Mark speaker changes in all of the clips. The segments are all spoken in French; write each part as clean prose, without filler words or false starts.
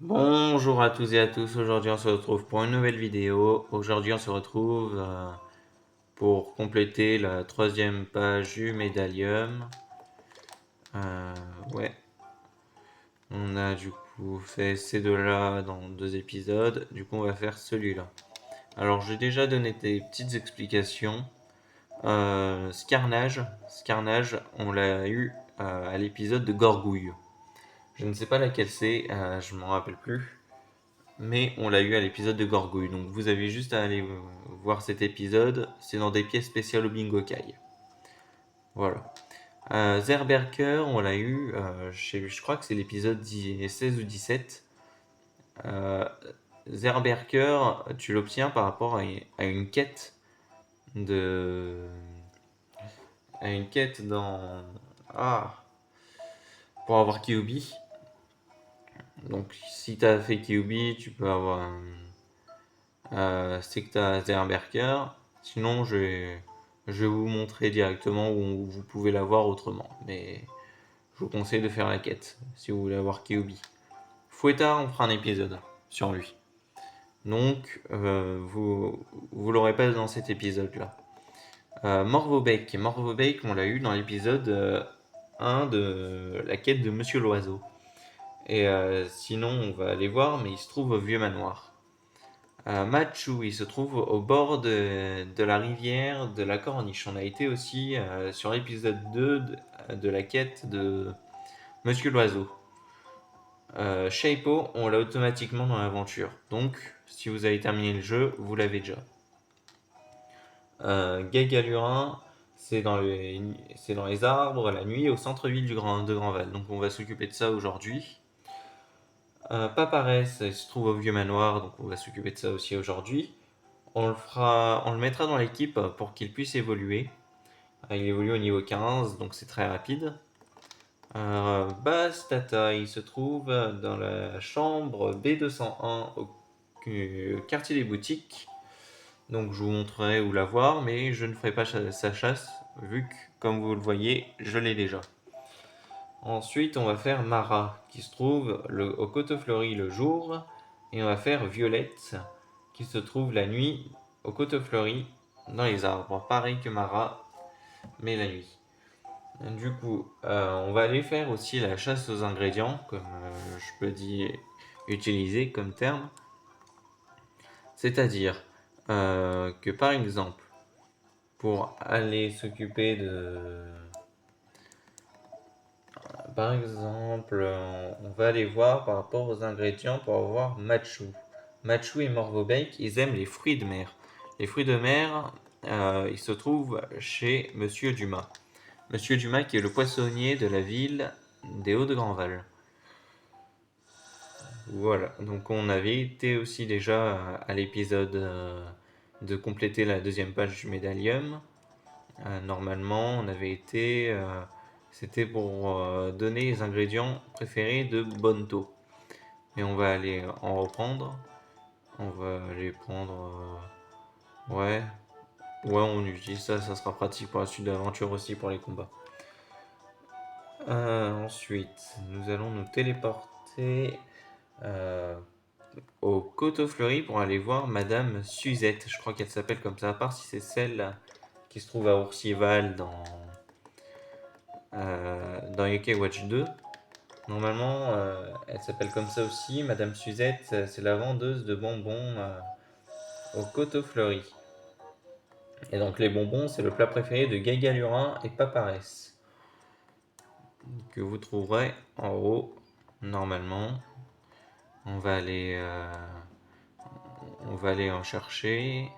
Speaker 1: Bonjour à tous et à tous, aujourd'hui on se retrouve pour une nouvelle vidéo. Aujourd'hui on se retrouve pour compléter la troisième page du Médallium. Euh, ouais, on a du coup fait ces deux-là dans deux épisodes, du coup on va faire celui-là. Alors j'ai déjà donné des petites explications. Scarnage, on l'a eu à l'épisode de Gorgouille. Je ne sais pas laquelle c'est, je m'en rappelle plus. Mais on l'a eu à l'épisode de Gorgouille. Donc vous avez juste à aller voir cet épisode. C'est dans des pièces spéciales au Bingo Kai. Voilà. Zerberker, on l'a eu, je crois que c'est l'épisode 16 ou 17. Euh, Zerberker, tu l'obtiens par rapport à une quête de. À une quête dans. Ah! Pour avoir Kyubi. Donc si tu as fait Kyubi, tu peux avoir c'est que tu as Zerberker. Sinon, je vais vous montrer directement où vous pouvez l'avoir autrement. Mais je vous conseille de faire la quête si vous voulez avoir Kyubi. Fouettard, on fera un épisode sur lui. Donc, vous l'aurez pas dans cet épisode-là. Morvobeck, on l'a eu dans l'épisode 1 de la quête de Monsieur l'Oiseau. Et sinon, on va aller voir, mais il se trouve au Vieux Manoir. Machu, il se trouve au bord de la rivière de la Corniche. On a été aussi sur l'épisode 2 de la quête de Monsieur l'Oiseau. Shaipo, on l'a automatiquement dans l'aventure. Donc, si vous avez terminé le jeu, vous l'avez déjà. Gagalurin, c'est dans les arbres, la nuit, au centre-ville de Grandval. Donc, on va s'occuper de ça aujourd'hui. Paparès, il se trouve au Vieux Manoir, donc on va s'occuper de ça aussi aujourd'hui. On le mettra dans l'équipe pour qu'il puisse évoluer. Il évolue au niveau 15, donc c'est très rapide. Bastata, il se trouve dans la chambre B201 au quartier des boutiques. Donc je vous montrerai où la voir, mais je ne ferai pas sa chasse, vu que, comme vous le voyez, je l'ai déjà. Ensuite, on va faire Mara, qui se trouve au Coteau Fleury le jour, et on va faire Violette, qui se trouve la nuit au Coteau Fleury dans les arbres, pareil que Mara, mais la nuit. Du coup, on va aller faire aussi la chasse aux ingrédients, comme je peux dire utiliser comme terme. C'est-à-dire que par exemple, pour aller s'occuper de. Par exemple, on va aller voir par rapport aux ingrédients pour avoir Machu. Machu et Morvobeck, ils aiment les fruits de mer. Les fruits de mer, ils se trouvent chez Monsieur Dumas. Monsieur Dumas qui est le poissonnier de la ville des Hauts-de-Grandval. Voilà, donc on avait été aussi déjà à l'épisode de compléter la deuxième page du Médallium. Normalement, on avait été. C'était pour donner les ingrédients préférés de Bonto. Mais on va aller en reprendre. On va aller prendre. Ouais. Ouais, on utilise ça, ça sera pratique pour la suite de l'aventure aussi pour les combats. Ensuite, nous allons nous téléporter euh, au Coteau Fleury pour aller voir Madame Suzette. Je crois qu'elle s'appelle comme ça, à part si c'est celle qui se trouve à Ourcieval dans Yokai Watch 2. Normalement, elle s'appelle comme ça aussi. Madame Suzette, c'est la vendeuse de bonbons au Coteau Fleury. Et donc les bonbons, c'est le plat préféré de Gagalurin et Paparès, que vous trouverez en haut, normalement. On va aller, euh, on va aller en chercher.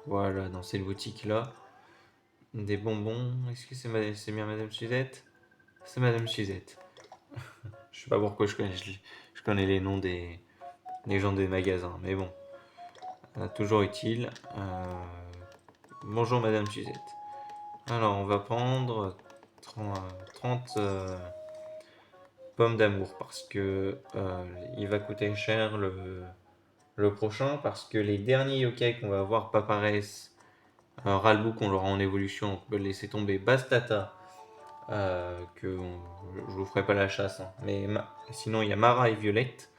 Speaker 1: Voilà, dans cette boutique-là. Des bonbons. Est-ce que c'est bien Madame Suzette? C'est Madame Suzette. Je sais pas pourquoi je connais les noms des gens des magasins, mais bon, toujours utile. Bonjour Madame Suzette. Alors, on va prendre 30 pommes d'amour parce que il va coûter cher le prochain parce que les derniers yokai qu'on va avoir pas paraissent. Ralbook, on l'aura en évolution, on peut le laisser tomber. Bastata, je vous ferai pas la chasse, hein. Mais sinon, il y a Mara et Violette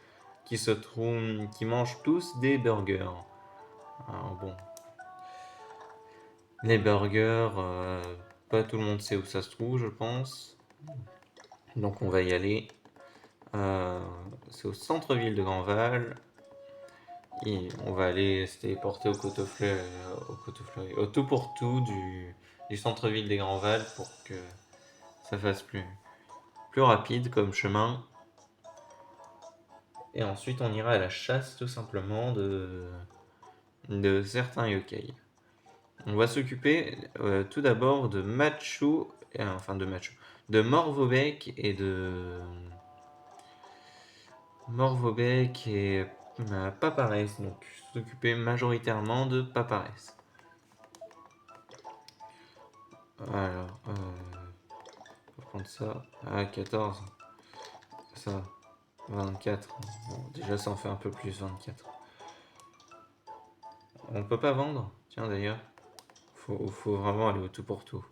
Speaker 1: qui mangent tous des burgers. Alors bon, les burgers, pas tout le monde sait où ça se trouve, je pense. Donc on va y aller. C'est au centre-ville de Grandval. Et on va aller se téléporter au tout pour tout du centre-ville des Grandval pour que ça fasse plus rapide comme chemin. Et ensuite on ira à la chasse tout simplement de certains yokai. On va s'occuper tout d'abord de de Morvobek et de Paparès, donc s'occuper majoritairement de Paparès. Alors, on va prendre ça. Ah, 14. Ça, 24. Bon, déjà, ça en fait un peu plus, 24. On peut pas vendre? Tiens, d'ailleurs. Faut vraiment aller au tout pour tout.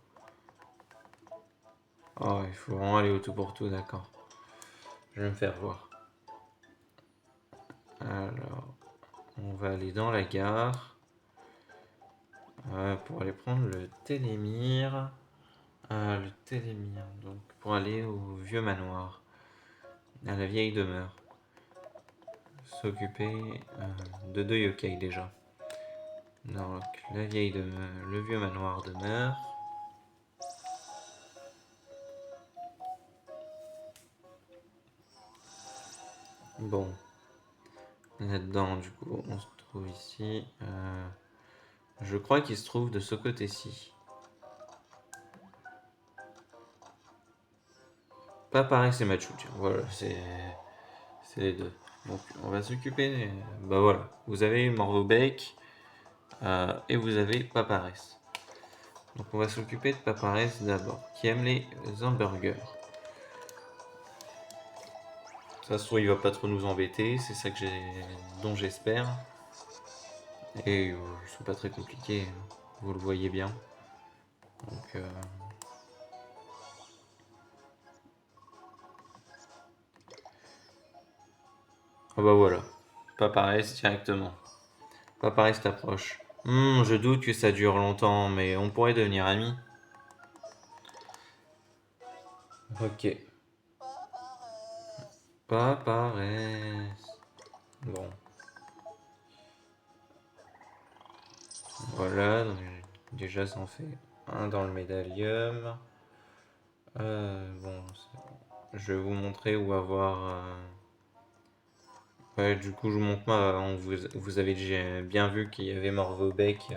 Speaker 1: Oh, il faut vraiment aller au tout pour tout, d'accord. Je vais me faire voir. Alors, on va aller dans la gare. Pour aller prendre le Télémire. Le Télémire, donc pour aller au vieux manoir, à la vieille demeure. S'occuper de deux yokai déjà. Donc la vieille demeure, le vieux manoir demeure. Bon, là-dedans, du coup, on se trouve ici. Je crois qu'il se trouve de ce côté-ci. Pas pareil, c'est Machu. Tiens, voilà, c'est les deux. Donc, on va s'occuper. Bah voilà, vous avez Morvobek et vous avez Paparès. Donc, on va s'occuper de Paparès d'abord, qui aime les hamburgers. Ça se trouve, il va pas trop nous embêter, c'est ça dont j'espère. Et ils sont pas très compliqués, vous le voyez bien. Donc, ah bah voilà, Paparès directement. Paparès t'approche. Je doute que ça dure longtemps, mais on pourrait devenir amis. Ok. Paparès. Bon. Voilà, donc déjà ça en fait un dans le médaillum. Bon, je vais vous montrer où avoir. Ouais, du coup, je vous montre moi. Vous avez déjà bien vu qu'il y avait Morvobek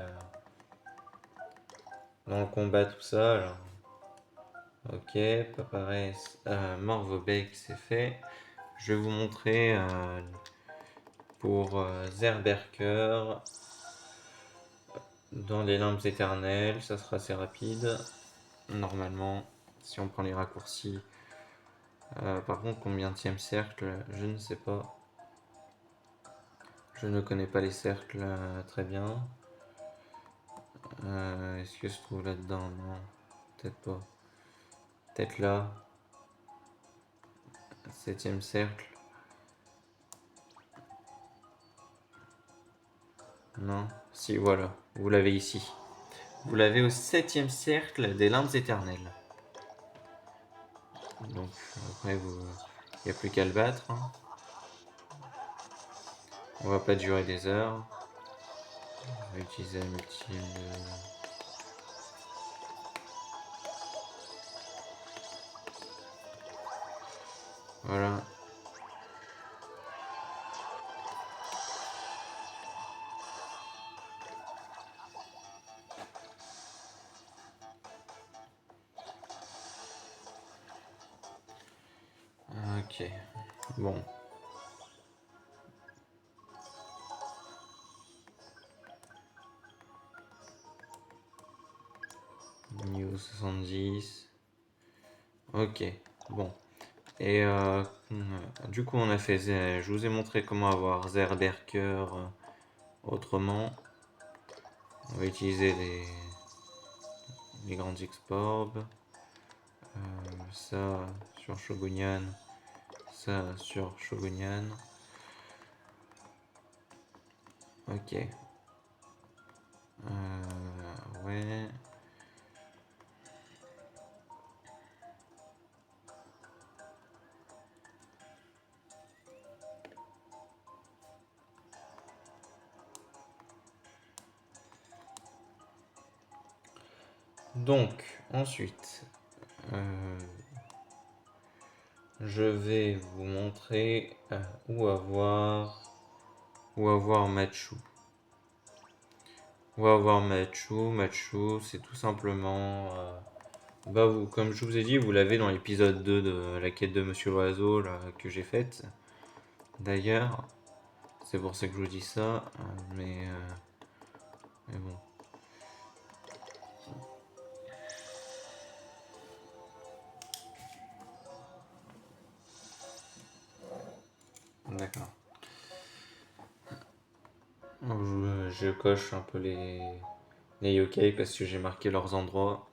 Speaker 1: dans le combat, tout ça. Alors, ok, Paparès, Morvobek, c'est fait. Je vais vous montrer pour Zerberker dans les limbes éternelles. Ça sera assez rapide, normalement, si on prend les raccourcis. Par contre, combien de cercle, je ne sais pas. Je ne connais pas les cercles très bien. Est-ce que se trouve là-dedans? Non, peut-être pas. Peut-être là. 7ème cercle. Non. Si, voilà. Vous l'avez ici. Vous l'avez au 7ème cercle des limbes éternelles. Donc, après, il n'y a plus qu'à le battre, hein. On va pas durer des heures. On va utiliser la multime de... Voilà. Ok. Bon. Niveau 70. Ok. Bon. Et du coup, je vous ai montré comment avoir Zerberker autrement. On va utiliser les grandes X-Orbs. Ça sur Shogunyan. Ça sur Shogunyan. Ok. Ouais. Donc, ensuite, je vais vous montrer où avoir Machu. Où avoir Machu. Machu, c'est tout simplement... bah vous, comme je vous ai dit, vous l'avez dans l'épisode 2 de la quête de Monsieur l'Oiseau là, que j'ai faite. D'ailleurs, c'est pour ça que je vous dis ça, mais bon. D'accord. Je coche un peu les yokai parce que j'ai marqué leurs endroits.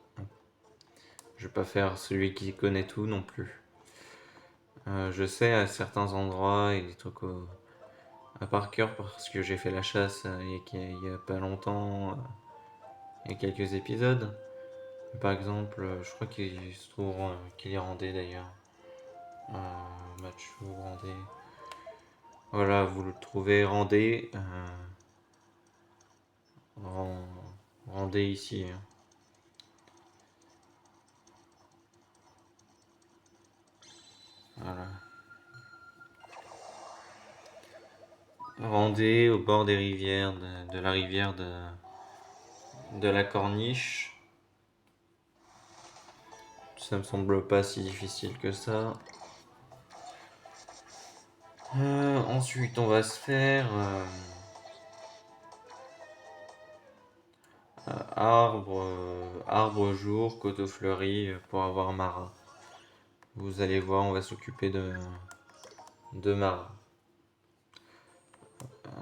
Speaker 1: Je vais pas faire celui qui connaît tout non plus. Je sais à certains endroits et des trucs à par cœur parce que j'ai fait la chasse il y a pas longtemps, il y a quelques épisodes. Par exemple, je crois qu'il se trouve qu'il est Randé d'ailleurs. Machu Randé. Voilà, vous le trouvez Randé. Randé ici, hein. Voilà. Randé au bord des rivières, de la rivière de la Corniche. Ça me semble pas si difficile que ça. Ensuite, on va se faire arbre jour, coteau fleuri pour avoir Mara. Vous allez voir, on va s'occuper de Mara.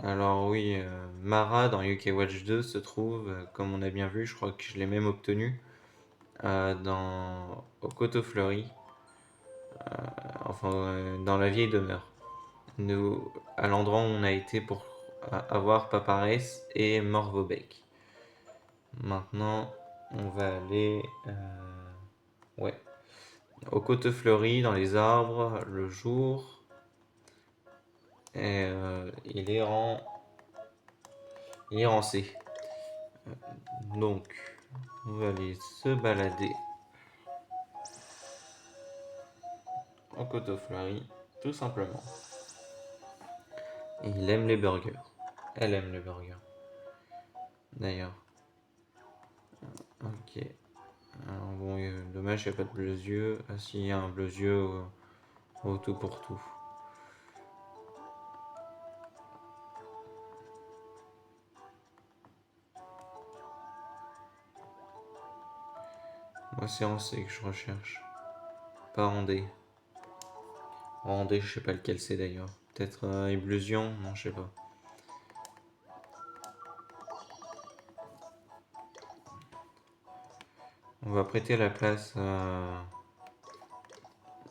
Speaker 1: Alors oui, Mara dans UK Watch 2 se trouve, comme on a bien vu, je crois que je l'ai même obtenu, au coteau fleuri, enfin dans la vieille demeure. Nous, à l'endroit où on a été pour avoir Paparès et Morvobec. Maintenant, on va aller ouais, au coteau fleuri, dans les arbres, le jour. Et il est rancé. Donc, on va aller se balader au coteau fleuri, tout simplement. Et il aime les burgers. Elle aime les burgers. D'ailleurs. Ok. Alors bon, dommage, il n'y a pas de bleu yeux. Ah si, il y a un bleu yeux au tout pour tout. Moi, c'est en C que je recherche. Pas en D. En D, je sais pas lequel c'est d'ailleurs. Peut-être Éblusion. Non, je sais pas. On va prêter la place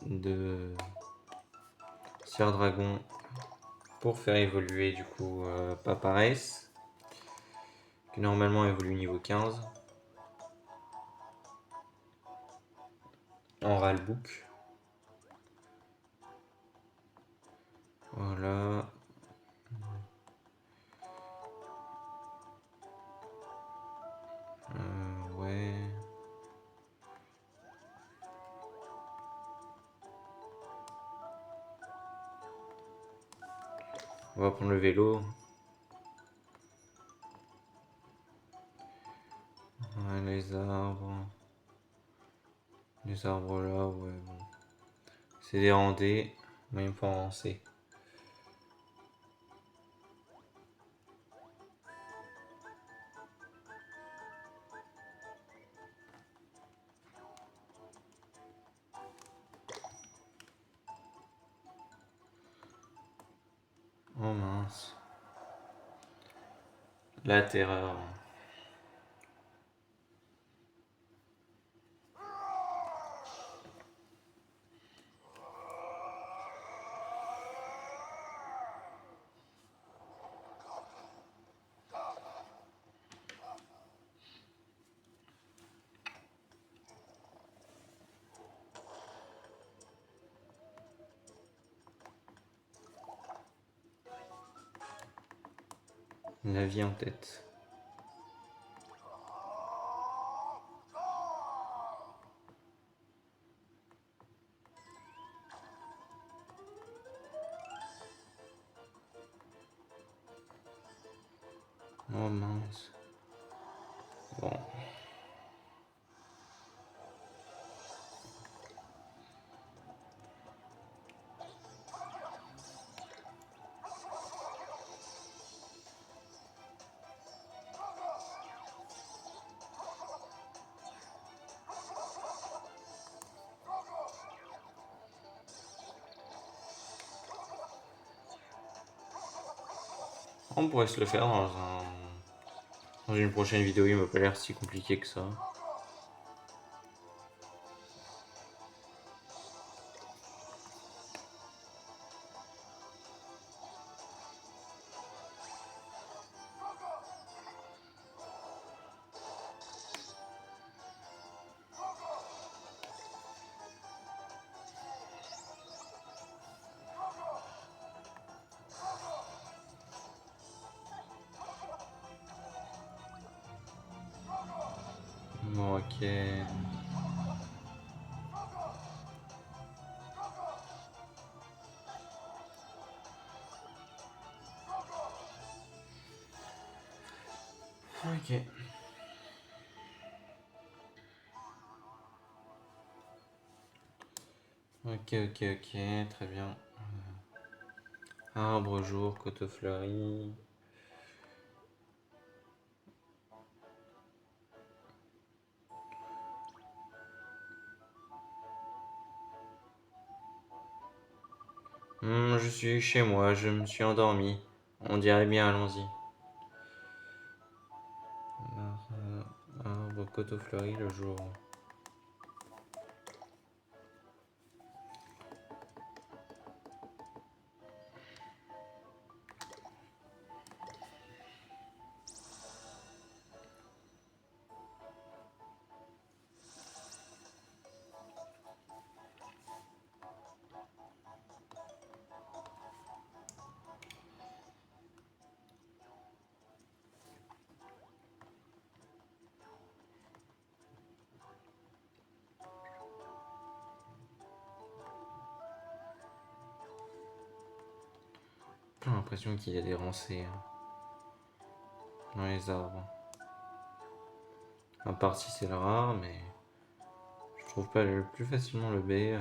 Speaker 1: de Sire Dragon pour faire évoluer du coup Paparès, qui normalement évolue niveau 15. En Ralbook. Voilà. Ouais. On va prendre le vélo. Ouais, les arbres. Les arbres là, ouais, bon. C'est des randés. Moi, il me faut avancer. Oh mince. La terreur. La vie en tête. Oh mince. Bon. On pourrait se le faire dans une prochaine vidéo, il m'a pas l'air si compliqué que ça. Bon, ok. Ok. Ok, ok, ok, très bien. Arbre, jour, coteau fleuri. Je suis chez moi, je me suis endormi. On dirait bien, allons-y. Arbre, coteau fleuri, le jour. J'ai l'impression qu'il y a des rancés dans les arbres. À part si c'est le rare, mais je trouve pas le plus facilement le B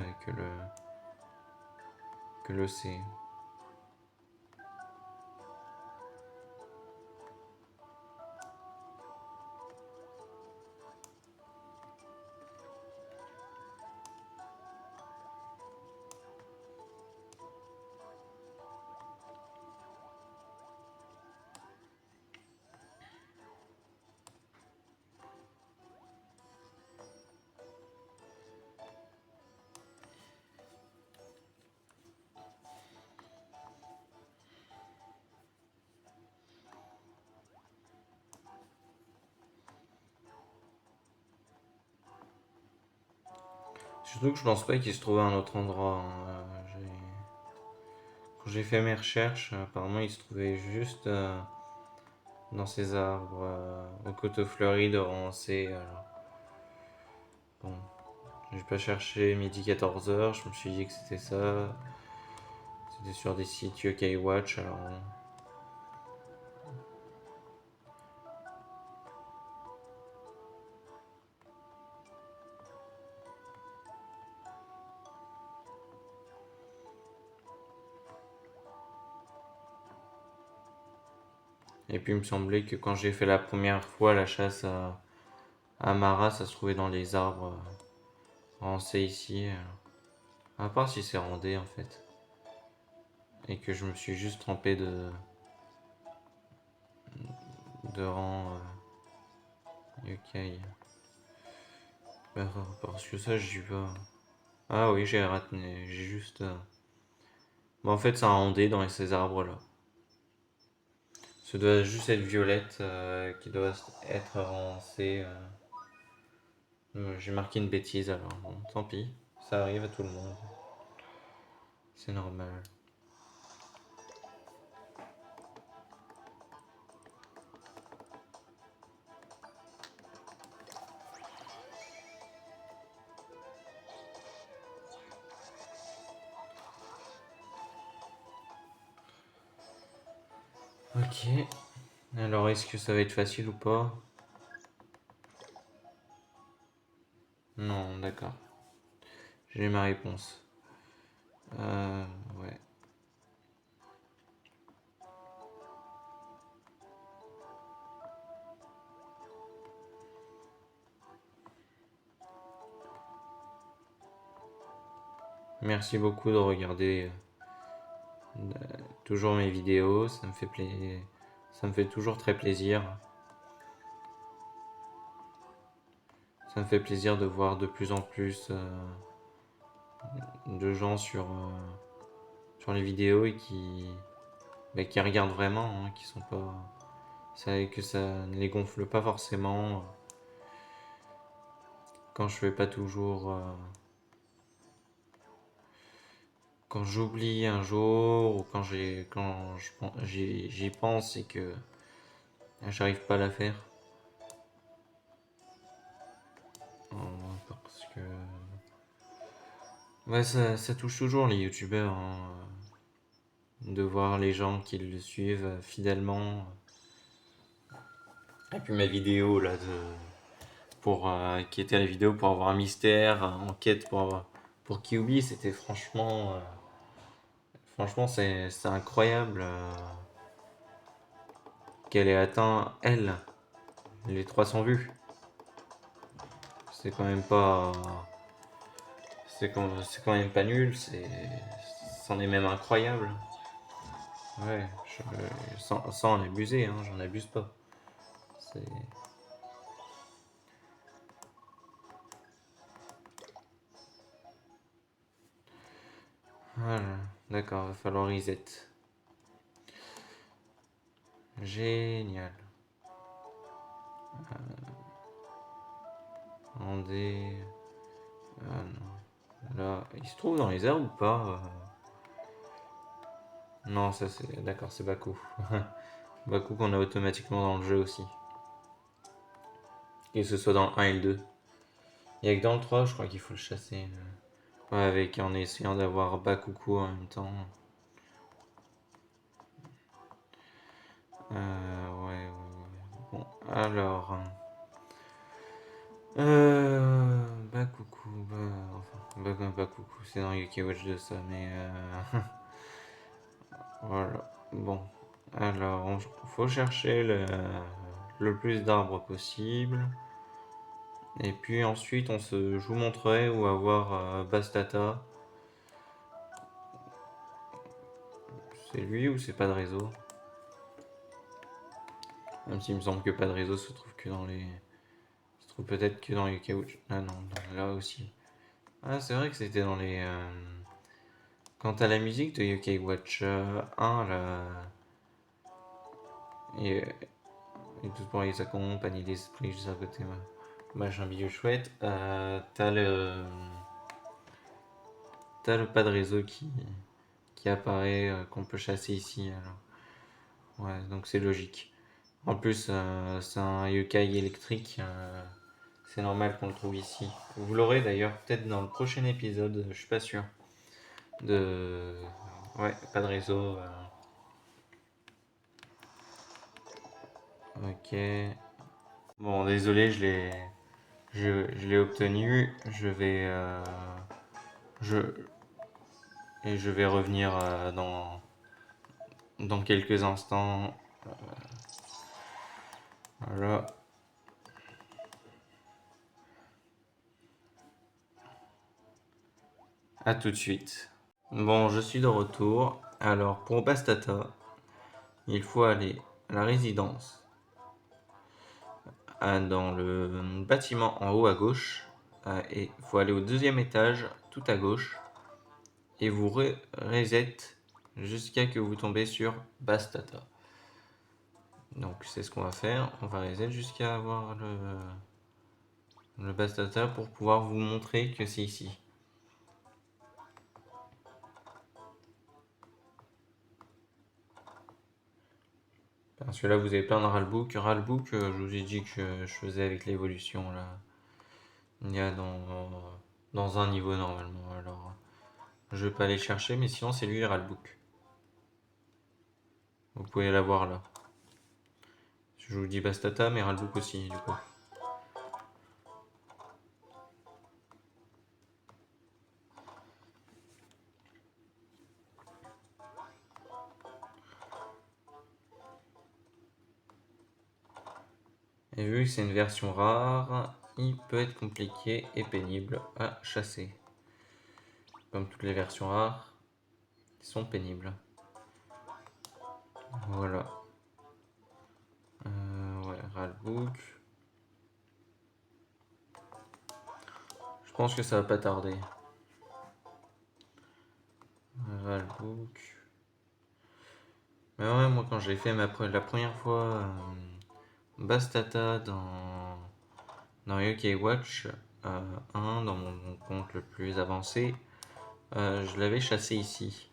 Speaker 1: que le C. Surtout que je pense pas qu'il se trouvait un autre endroit, hein. Quand j'ai fait mes recherches, apparemment il se trouvait juste dans ces arbres au coteau fleuri de Rancé. Alors, bon, j'ai pas cherché midi 14h, je me suis dit que c'était ça. C'était sur des sites Yokai Watch, alors. Et puis il me semblait que quand j'ai fait la première fois la chasse à Mara, ça se trouvait dans les arbres Rancé ici. À part si c'est randé en fait. Et que je me suis juste trompé de rang Yokai. Parce que ça, j'y vais. Ah oui, j'ai raté. J'ai juste. Bon, en fait, c'est un rondé dans ces arbres-là. Ça doit juste être violette qui doit être rancée. J'ai marqué une bêtise alors. Bon, tant pis. Ça arrive à tout le monde. C'est normal. Ok. Alors, est-ce que ça va être facile ou pas? Non, d'accord. J'ai ma réponse. Ouais. Merci beaucoup de regarder toujours mes vidéos. Ça me fait toujours très plaisir. Ça me fait plaisir de voir de plus en plus de gens sur les vidéos et qui regardent vraiment, hein, qui sont pas. Que ça ne les gonfle pas forcément quand je fais pas toujours. Quand j'oublie un jour ou j'y pense et que j'arrive pas à la faire. Parce que. Ouais, ça touche toujours les youtubeurs, hein, de voir les gens qui le suivent fidèlement. Et puis ma vidéo là qui était la vidéo pour avoir un mystère, enquête pour Kyubi, c'était franchement c'est incroyable qu'elle ait atteint elle les 300 vues. C'est quand même pas c'est quand même pas nul, c'en est même incroyable. Ouais, sans en abuser, hein, j'en abuse pas. C'est Voilà, d'accord, va falloir reset. Génial. Andé. Ah non. Là, il se trouve dans les airs ou pas Non, ça c'est. D'accord, c'est Baku. Baku qu'on a automatiquement dans le jeu aussi. Que ce soit dans le 1 et le 2. Il y a que dans le 3, je crois qu'il faut le chasser. Ouais, en essayant d'avoir Bakuku en même temps. Ouais. Bon, alors. Bakuku. Bakuku, c'est dans Yuki Watch 2 ça, mais. Voilà. Bon. Alors, faut chercher le plus d'arbres possible. Et puis ensuite, je vous montrerai où avoir Bastata. C'est lui ou c'est pas de réseau? Même s'il me semble que pas de réseau se trouve que dans les. Se trouve peut-être que dans les Couch. Ah non, là aussi. Ah, c'est vrai que c'était dans les. Quant à la musique de UK Watch 1, là. Et, et tout pour les accompagner d'esprit juste à côté, machin bidule chouette. T'as le pas de réseau qui apparaît, qu'on peut chasser ici. Alors. Ouais, donc c'est logique. En plus, c'est un yokai électrique. C'est normal qu'on le trouve ici. Vous l'aurez d'ailleurs peut-être dans le prochain épisode, je suis pas sûr. De. Ouais, pas de réseau. Ok. Bon, désolé, je l'ai obtenu. Je, je vais revenir dans quelques instants. Voilà. À tout de suite. Bon, je suis de retour. Alors, pour Bastata, il faut aller à la résidence, dans le bâtiment en haut à gauche, et il faut aller au deuxième étage tout à gauche, et vous reset jusqu'à que vous tombez sur Bastata. Donc c'est ce qu'on va faire, on va reset jusqu'à avoir le Bastata pour pouvoir vous montrer que c'est ici. Parce que là vous avez plein de ralbook. Ralbook, je vous ai dit que je faisais avec l'évolution là. Il y a dans un niveau normalement. Alors je vais pas aller chercher, mais sinon c'est lui le ralbook. Vous pouvez la voir là. Je vous dis Bastata, mais Ralbouk aussi, du coup. Et vu que c'est une version rare, il peut être compliqué et pénible à chasser. Comme toutes les versions rares, ils sont pénibles. Voilà. Ouais, Ralbouk. Je pense que ça va pas tarder. Ralbouk. Mais ouais, moi quand j'ai fait la première fois Bastata dans UK Watch 1, dans mon compte le plus avancé, je l'avais chassé ici.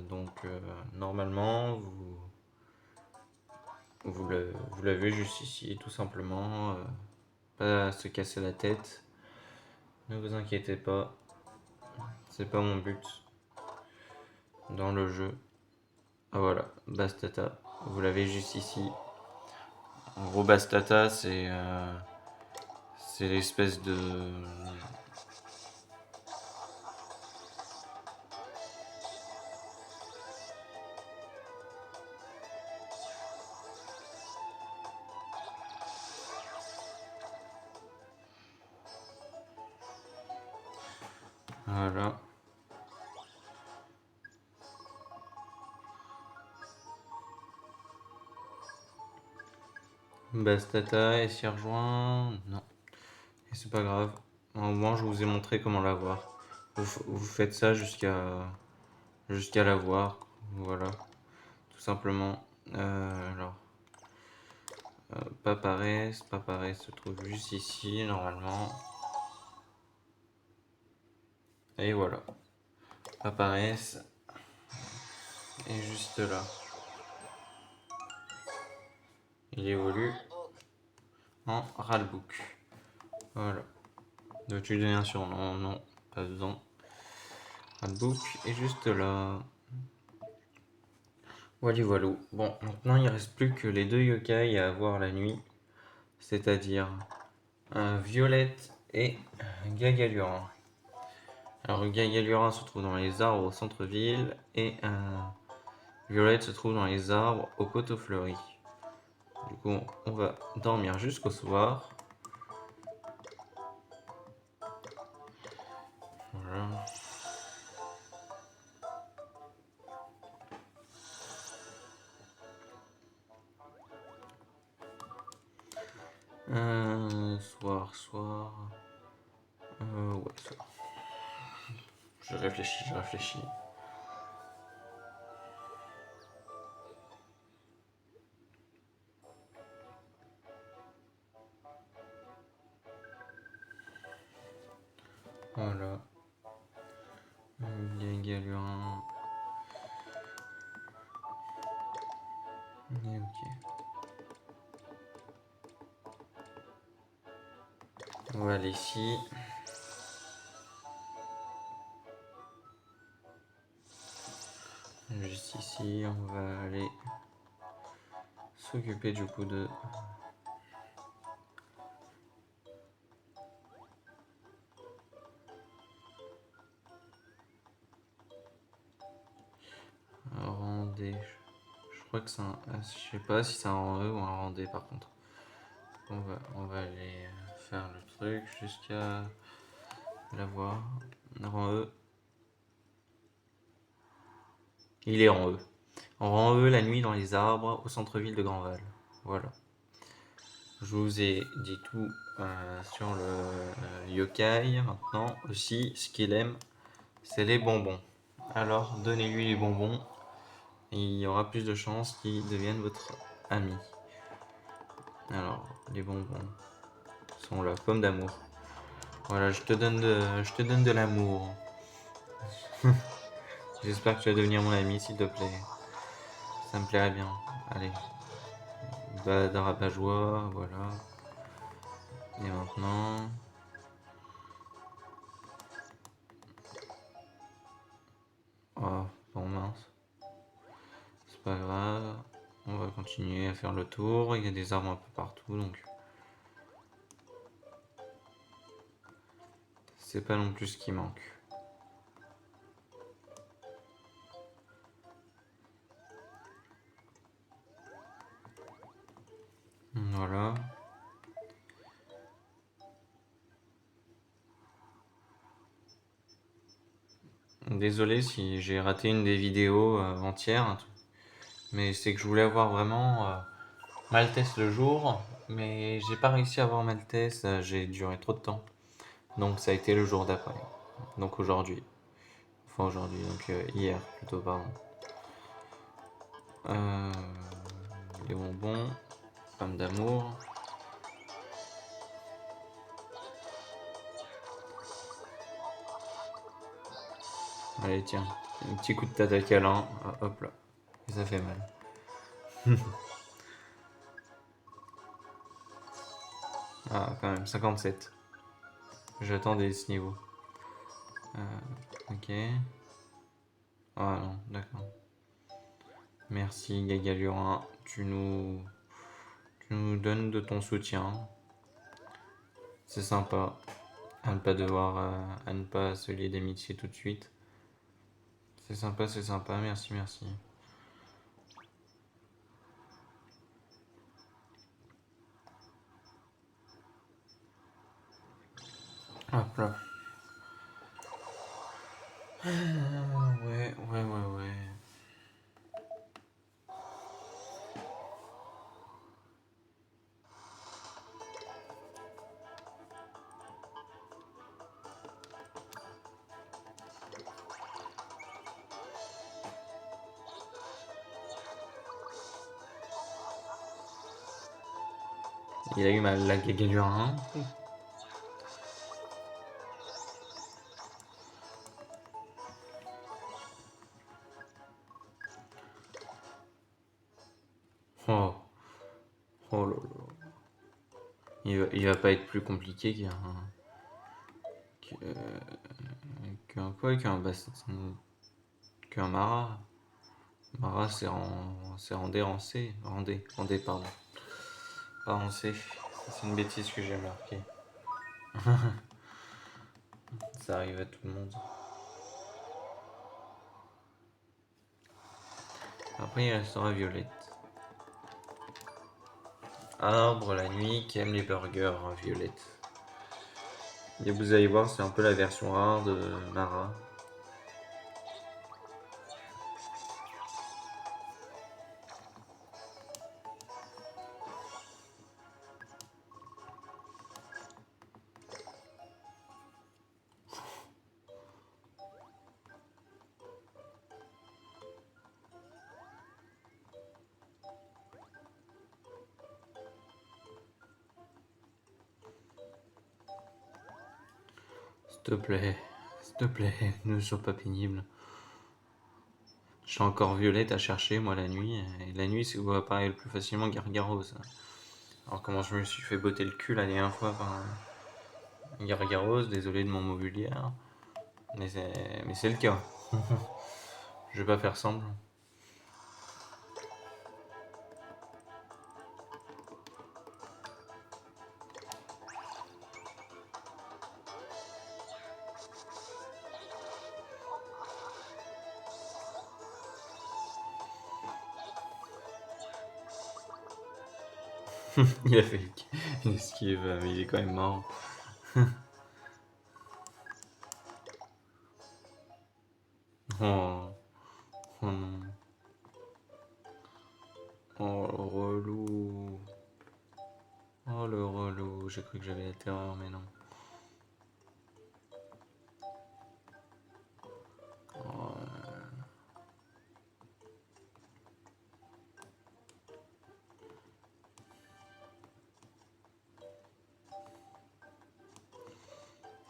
Speaker 1: Donc normalement, vous l'avez juste ici, tout simplement. Pas à se casser la tête. Ne vous inquiétez pas. C'est pas mon but dans le jeu. Ah voilà, Bastata. Vous l'avez juste ici. En gros, Bastata, c'est l'espèce de. Voilà. Bastata, et s'y rejoint. Non. Et c'est pas grave. Au moins, je vous ai montré comment l'avoir. Vous faites ça jusqu'à l'avoir. Voilà. Tout simplement. Alors. Paparès se trouve juste ici, normalement. Et voilà. Paparès est juste là. Il évolue en Ralbouk. Voilà. Dois-tu lui donner un surnom? Non, pas besoin. Ralbouk est juste là. Voilà, voilà. Bon, maintenant il reste plus que les deux yokai à avoir la nuit. C'est-à-dire Violette et Gagalurin. Alors Gagalurin se trouve dans les arbres au centre-ville et Violette se trouve dans les arbres au poteau fleuri. Du coup, on va dormir jusqu'au soir. Voilà. Soir. Ouais, soir. Je réfléchis. Voilà. Gagalurin. Ok. On va aller ici. Juste ici, on va aller s'occuper du coup de Rendez. Je crois que c'est un. Je sais pas si c'est un rang E ou un rang D par contre. On va aller faire le truc jusqu'à l'avoir. Rang E. Il est en E. En rang E, la nuit dans les arbres, au centre-ville de Grandval. Voilà. Je vous ai dit tout sur le yokai. Maintenant, aussi, ce qu'il aime, c'est les bonbons. Alors, donnez-lui les bonbons. Et il y aura plus de chances qu'il devienne votre ami. Alors, les bonbons sont la pomme d'amour. Voilà, je te donne de l'amour. J'espère que tu vas devenir mon ami, s'il te plaît. Ça me plairait bien. Allez, d'un rabat-joie, voilà. Et maintenant... Oh, bon mince. C'est pas grave. On va continuer à faire le tour. Il y a des arbres un peu partout, donc c'est pas non plus ce qui manque. Voilà. Désolé si j'ai raté une des vidéos entières, mais c'est que je voulais avoir vraiment Maltese le jour, mais j'ai pas réussi à avoir Maltese, j'ai duré trop de temps. Donc ça a été le jour d'après. Donc aujourd'hui. Enfin aujourd'hui, donc hier plutôt, pardon. Euh, les bonbons, femme d'amour. Allez tiens, un petit coup de tête à câlin, hop là, et ça fait mal. Ah quand même, 57. J'attendais ce niveau. Ok. Ah non, d'accord. Merci Gagalurin, tu nous donnes de ton soutien. C'est sympa à ne pas se lier d'amitié tout de suite. C'est sympa, merci, merci. Hop là. Ouais, ouais, ouais, ouais. Il a eu mal, la Gagalurin. Oh, oh là là. Il va pas être plus compliqué qu'un quoi, qu'un Mara. Mara, c'est Rendez, pardon. Pas Rancé. C'est une bêtise que j'ai marqué. Ça arrive à tout le monde. Après, il restera Violette. Arbre la nuit qui aime les burgers, Violette. Et vous allez voir, c'est un peu la version rare de Mara. S'il te plaît, ne sois pas pénible. Je suis encore Violette à chercher, moi, la nuit. Et la nuit, c'est où apparaît le plus facilement Gargaros. Alors, comment je me suis fait botter le cul la dernière fois par Gargaros, désolé de mon mot vulgaire. Mais c'est le cas. Je vais pas faire semblant. Il a fait une esquive, mais il est quand même mort. Oh, oh non. Oh, le relou. Oh, le relou. J'ai cru que j'avais la terreur, mais non. Oh,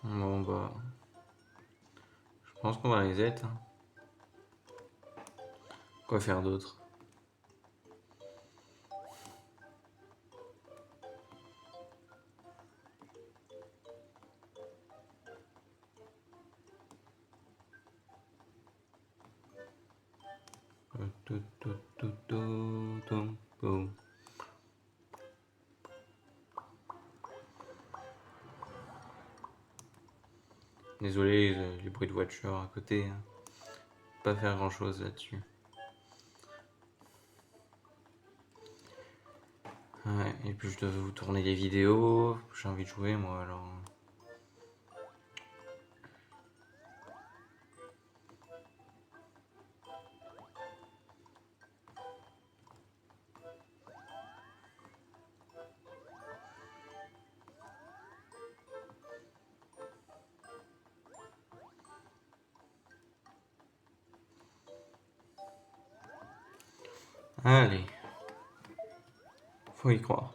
Speaker 1: bon, bah. Je pense qu'on va reset. Hein. Quoi faire d'autre? Désolé, les bruits de voiture à côté, hein. Pas faire grand chose là-dessus. Ouais, et puis je devais vous tourner des vidéos. J'ai envie de jouer moi alors. Allez, faut y croire.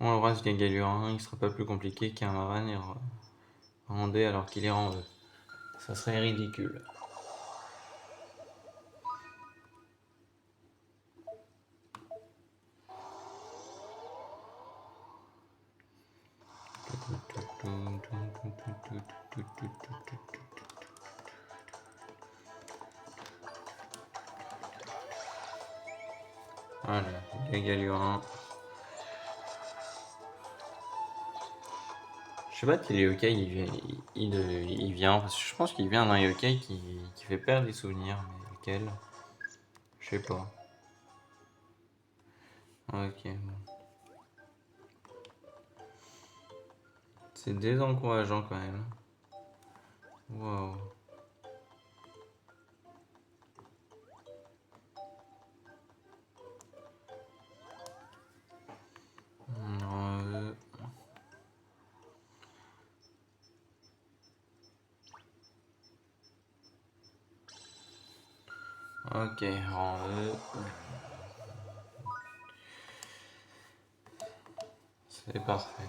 Speaker 1: On embrasse bien Galurin, il sera pas plus compliqué qu'un Maran rendé alors qu'il est en E. Ça serait ridicule. Allez, Galurin. Je sais pas quel yokai il vient, parce que je pense qu'il vient d'un yokai qui fait perdre des souvenirs, mais lequel? Je sais pas. Ok, bon. C'est désencourageant quand même. Wow. Non, ok, en E. C'est parfait.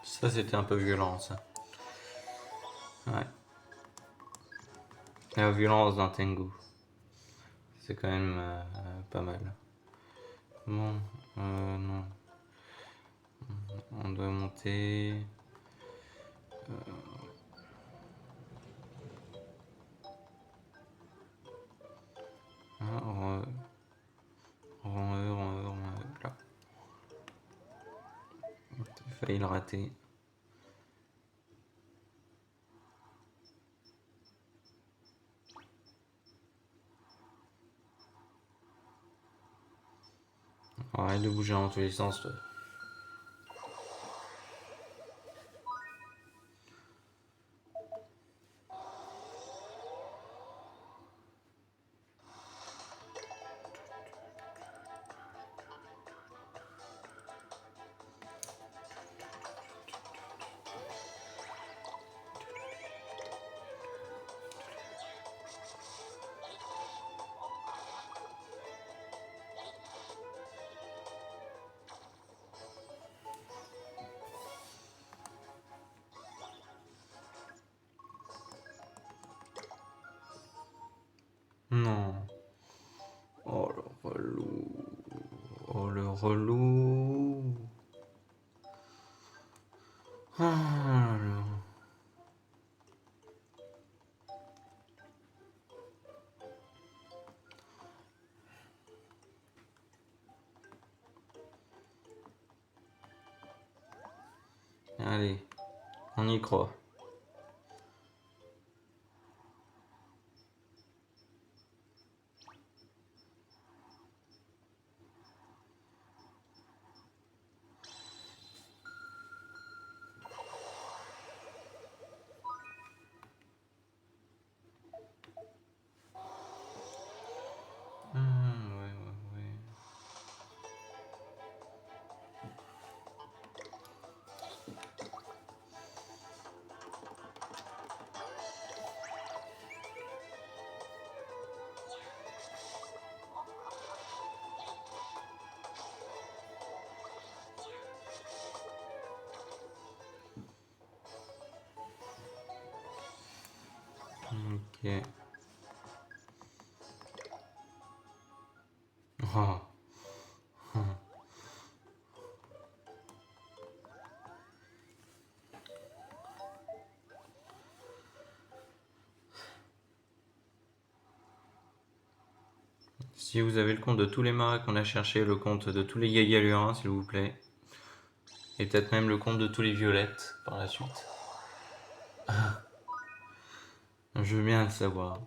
Speaker 1: Ça, c'était un peu violent, ça. Ouais. La violence d'un Tengu. C'est quand même pas mal. Bon, non. On doit monter. Rang E, rang E, rang E. Là. J'ai failli le rater. Arrête de bouger dans tous les sens, toi. Non. Oh le relou. Oh le relou. Ah, là. Allez, on y croit. Ouais, ouais, ouais. Ok. Oh. Si vous avez le compte de tous les maras qu'on a cherché, le compte de tous les Gagalurins, s'il vous plaît. Et peut-être même le compte de tous les violettes par la suite. Je veux bien le savoir.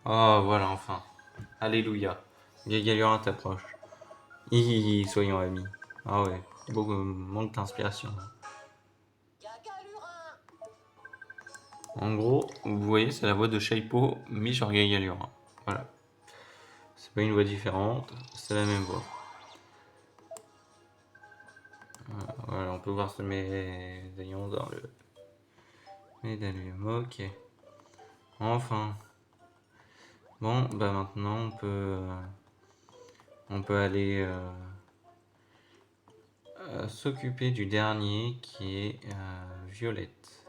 Speaker 1: Oh, voilà, enfin. Alléluia. Gagalurin t'approche. Hihihi, soyons amis. Ah ouais, beaucoup manque d'inspiration. En gros, vous voyez, c'est la voix de Shaipo mis sur Gagalurin. Voilà. C'est pas une voix différente, c'est la même voix. Voilà, on peut voir ce médaillon dans le médaillon. Ok. Enfin. Bon, bah maintenant on peut aller s'occuper du dernier qui est Violette.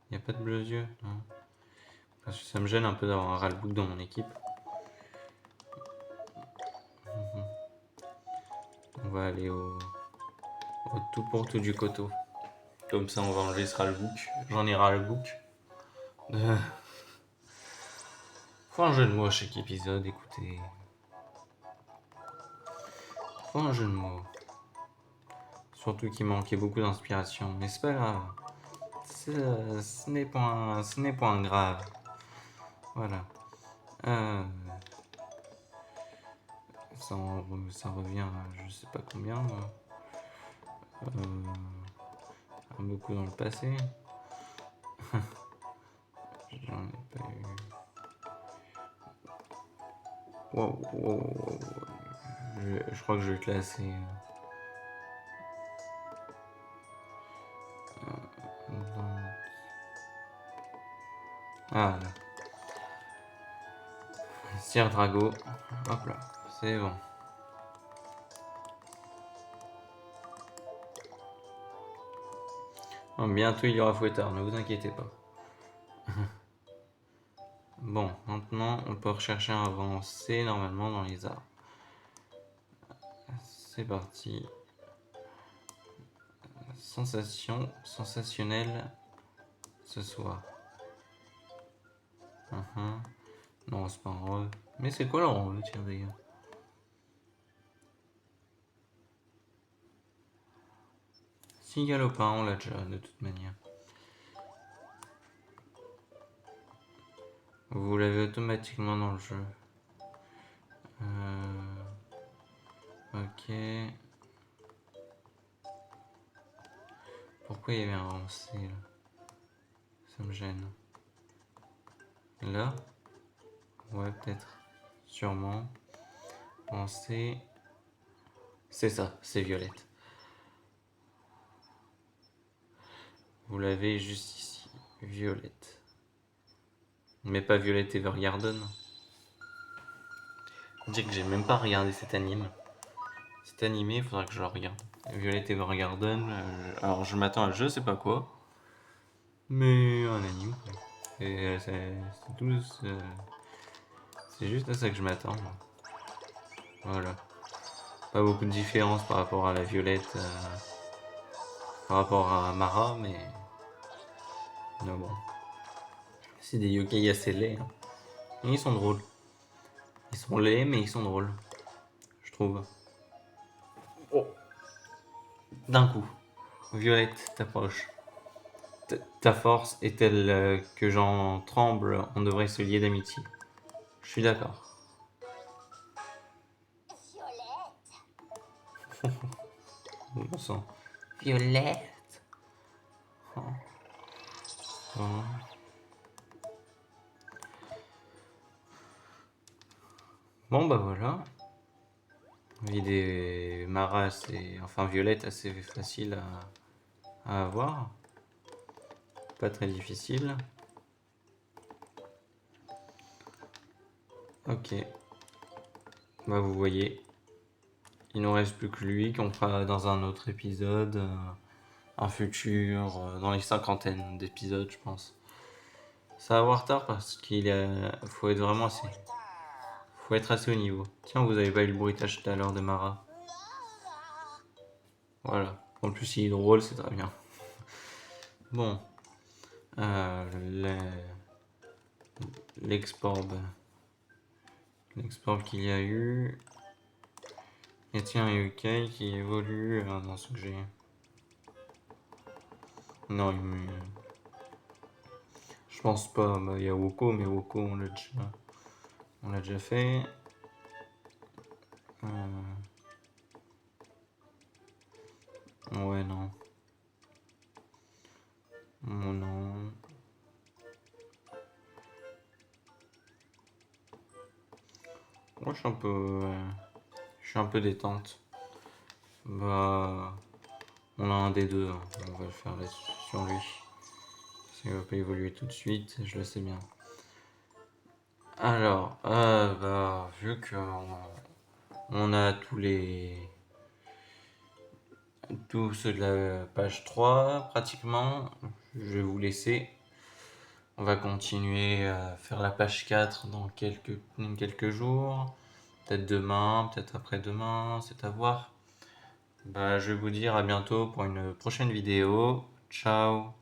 Speaker 1: Il n'y a pas de bleus yeux, non? Parce que ça me gêne un peu d'avoir un ralbook dans mon équipe. On va aller au tout pour tout du coteau. Comme ça, on va enlever ce ralbook. J'en ai ralbook. Faut un jeu de mots à chaque épisode, écoutez. Faut un jeu de mots. Surtout qu'il manquait beaucoup d'inspiration. Mais c'est pas grave. Ce n'est pas un grave. Voilà. Ça revient à je sais pas combien. Beaucoup dans le passé. J'en ai pas eu. Wow, wow, wow. Je crois que je vais classer. Ah là. Sir Drago. Hop là. C'est bon. Oh, bientôt il y aura Fouettard, ne vous inquiétez pas. Bon, maintenant on peut rechercher un avancé normalement dans les arbres. C'est parti. Sensation sensationnelle ce soir. Non, c'est pas un rôle. Mais c'est quoi le rôle, tiens d'ailleurs? Si galopin, on l'a déjà de toute manière. Vous l'avez automatiquement dans le jeu. Ok. Pourquoi il y avait un avancé là? Ça me gêne. Là? Ouais, peut-être. Sûrement. Avancé. C'est ça, c'est Violette. Vous l'avez juste ici. Violette. Mais pas Violette Evergarden. Dire que j'ai même pas regardé cet anime. Cet animé, il faudra que je le regarde. Violet Evergarden, alors je m'attends à je sais pas quoi. Mais un anime. Et c'est tout. C'est juste à ça que je m'attends. Voilà. Pas beaucoup de différence par rapport à la Violette. Par rapport à Mara, mais. Non, bon. C'est des yokai assez laids. Hein. Et ils sont drôles. Ils sont laids, mais ils sont drôles. Je trouve. Oh. D'un coup. Violette t'approche. Ta force est telle que j'en tremble, on devrait se lier d'amitié. Je suis d'accord. Bon sang. Violette. Oh. Bon. Bon bah voilà. Vie des maras et enfin violette assez facile à avoir. Pas très difficile. Ok. Bah vous voyez. Il nous reste plus que lui qu'on fera dans un autre épisode. Un futur, dans les cinquantaines d'épisodes je pense. Ça va avoir tard parce faut être vraiment assez. Faut être assez au niveau. Tiens, vous avez pas eu le bruitage tout à l'heure de Mara. Voilà. En plus, il est drôle, c'est très bien. Bon. L'export. L'export qu'il y a eu. Et tiens, il y a UK qui évolue dans ce que j'ai. Non, je pense pas. Bah, il y a Woko, mais Woko, on l'a déjà fait. Ouais, non. Oh, non. Moi, je suis un peu détente. Bah, on a un des deux, hein. On va le faire là-dessus sur lui. Ça va pas évoluer tout de suite, je le sais bien. Alors, bah, vu qu'on a tous ceux de la page 3 pratiquement, je vais vous laisser. On va continuer à faire la page 4 dans quelques jours. Peut-être demain, peut-être après-demain, c'est à voir. Bah, je vais vous dire à bientôt pour une prochaine vidéo. Ciao!